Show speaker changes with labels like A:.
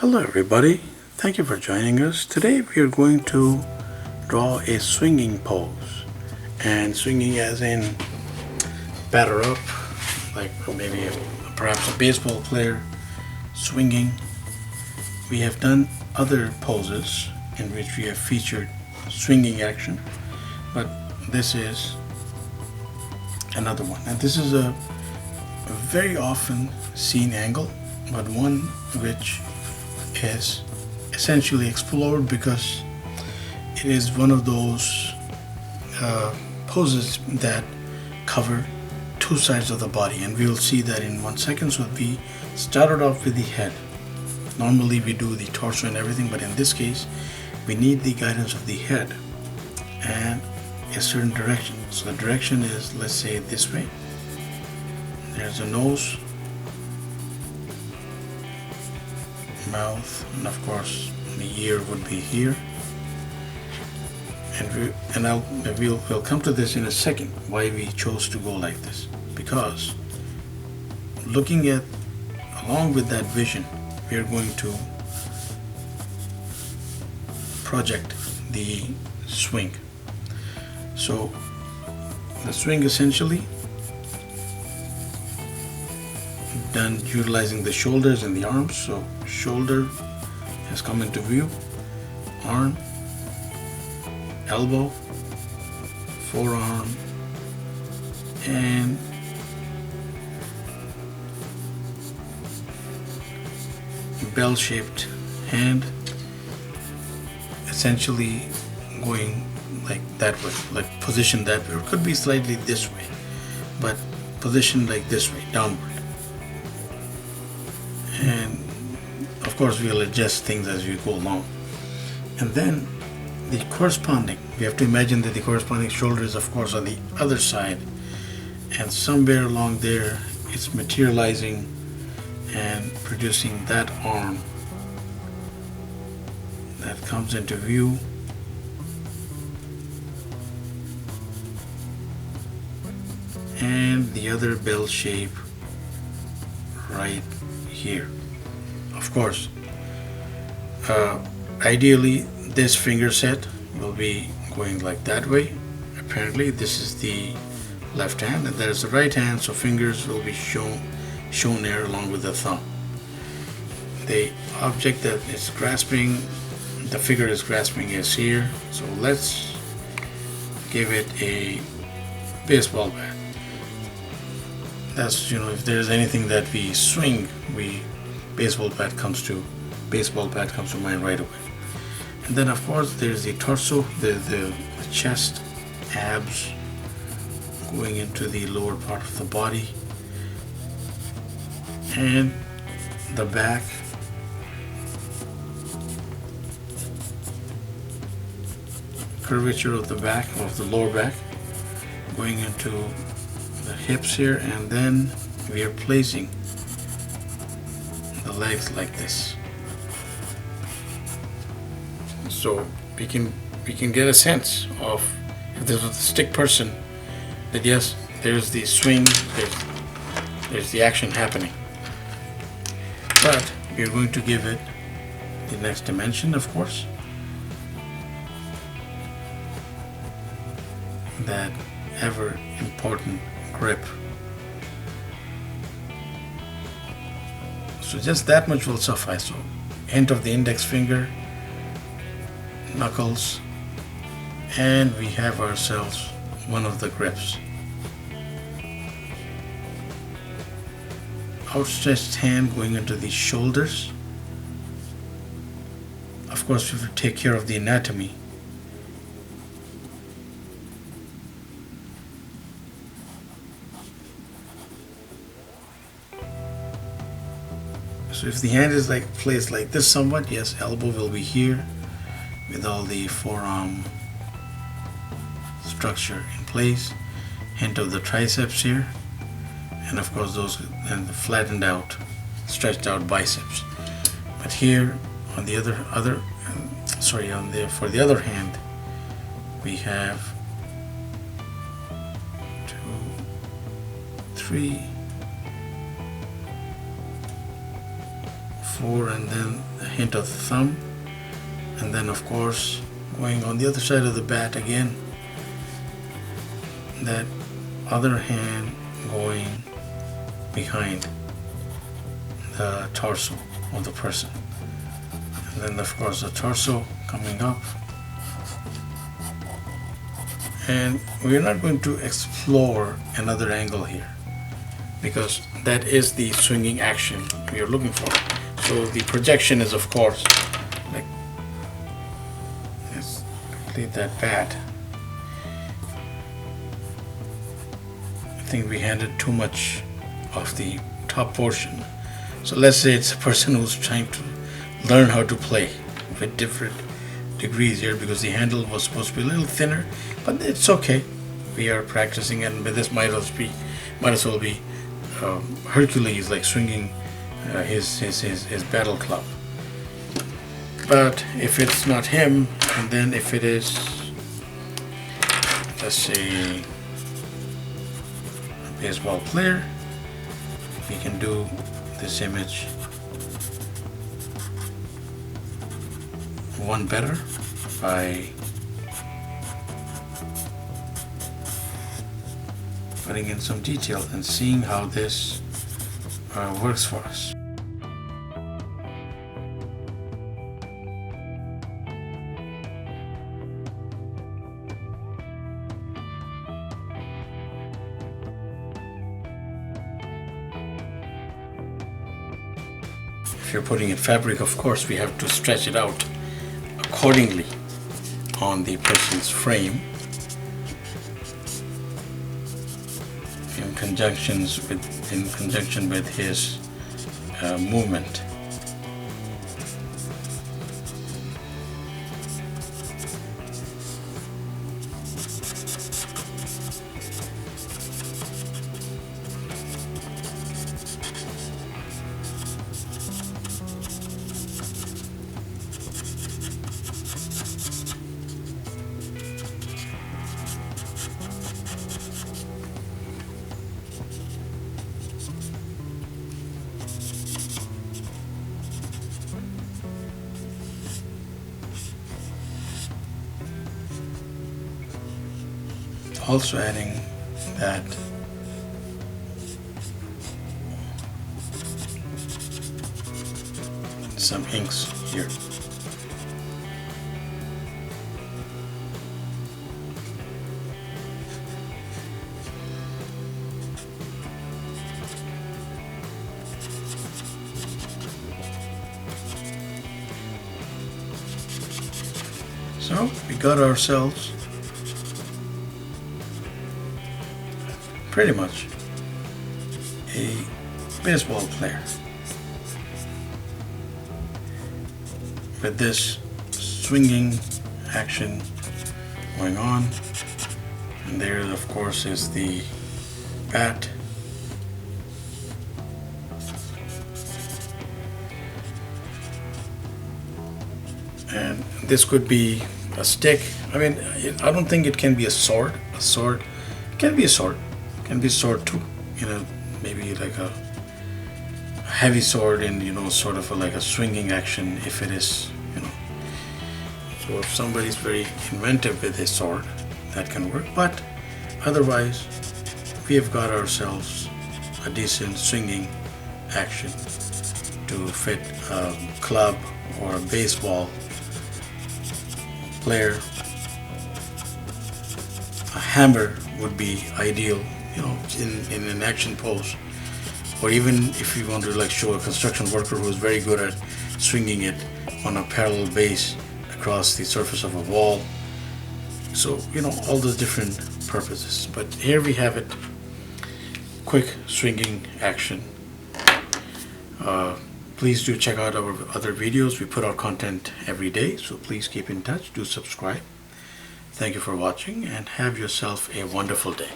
A: Hello everybody, thank you for joining us. Today we are going to draw a swinging pose, and swinging as in batter up, like maybe perhaps a baseball player swinging. We have done other poses in which we have featured swinging action, but this is another one, and this is a very often seen angle, but one which is essentially explored because it is one of those poses that cover two sides of the body, and we will see that in 1 second. So we started off with the head. Normally we do the torso and everything, but in this case we need the guidance of the head and a certain direction. So the direction is, let's say, this way. There's a nose, mouth, and of course the ear would be here. And we'll come to this in a second, why we chose to go like this. Because looking at, along with that vision, we are going to project the swing. So the swing essentially done utilizing the shoulders and the arms. So shoulder has come into view, arm, elbow, forearm, and bell-shaped hand, essentially going like that way, like positioned that way, or it could be slightly this way, but positioned like this way, downward. And of course we'll adjust things as we go along. And then the corresponding, we have to imagine that the corresponding shoulder is of course on the other side, and somewhere along there it's materializing and producing that arm that comes into view. And the other bell shape right here. Of course, ideally this finger set will be going like that way. Apparently this is the left hand and there's the right hand, so fingers will be shown there along with the thumb. The object that is grasping, the figure is grasping, is here. So let's give it a baseball bat. That's, if there's anything that we swing, baseball bat comes to mind right away. And then of course there's the torso, the chest, abs going into the lower part of the body, and the back, curvature of the back, of the lower back, going into the hips here, and then we are placing the legs like this. So we can get a sense of, if this was a stick person, that yes, there's the swing, there's the action happening. But we're going to give it the next dimension, of course, that ever important grip. So just that much will suffice. So end of the index finger, knuckles, and we have ourselves one of the grips. Outstretched hand going into the shoulders. Of course, we will take care of the anatomy. So if the hand is placed like this somewhat, yes, elbow will be here with all the forearm structure in place. Hint of the triceps here, and of course those and the flattened out, stretched out biceps. But here on the for the other hand, we have 2, 3, 4 and then a hint of the thumb, and then of course going on the other side of the bat again, that other hand going behind the torso of the person, and then of course the torso coming up. And we're not going to explore another angle here because that is the swinging action we are looking for. So the projection is of course like, let's complete that bat. I think we handed too much of the top portion. So let's say it's a person who's trying to learn how to play with different degrees here, because the handle was supposed to be a little thinner, but it's okay. We are practicing, and this might as well be Hercules, like swinging his battle club. But if it's not him, and then if it is, let's say, a baseball player, we can do this image one better by putting in some detail and seeing how this works for us. If you're putting in fabric, of course, we have to stretch it out accordingly on the person's frame in conjunction with his movement. Also adding that some inks here. So we got ourselves pretty much a baseball player with this swinging action going on, and there of course is the bat. And this could be a stick. I mean, I don't think it can be a sword. A sword can be a sword. Can be a sword too. You know, maybe like a heavy sword and, you know, sort of like a swinging action if it is, you know. So if somebody's very inventive with a sword, that can work. But otherwise, we have got ourselves a decent swinging action to fit a club or a baseball player. A hammer would be ideal, you know, in an action pose, or even if you want to like show a construction worker who is very good at swinging it on a parallel base across the surface of a wall. So, you know, all those different purposes. But here we have it, quick swinging action. Please do check out our other videos. We put out content every day, so please keep in touch. Do subscribe. Thank you for watching and have yourself a wonderful day.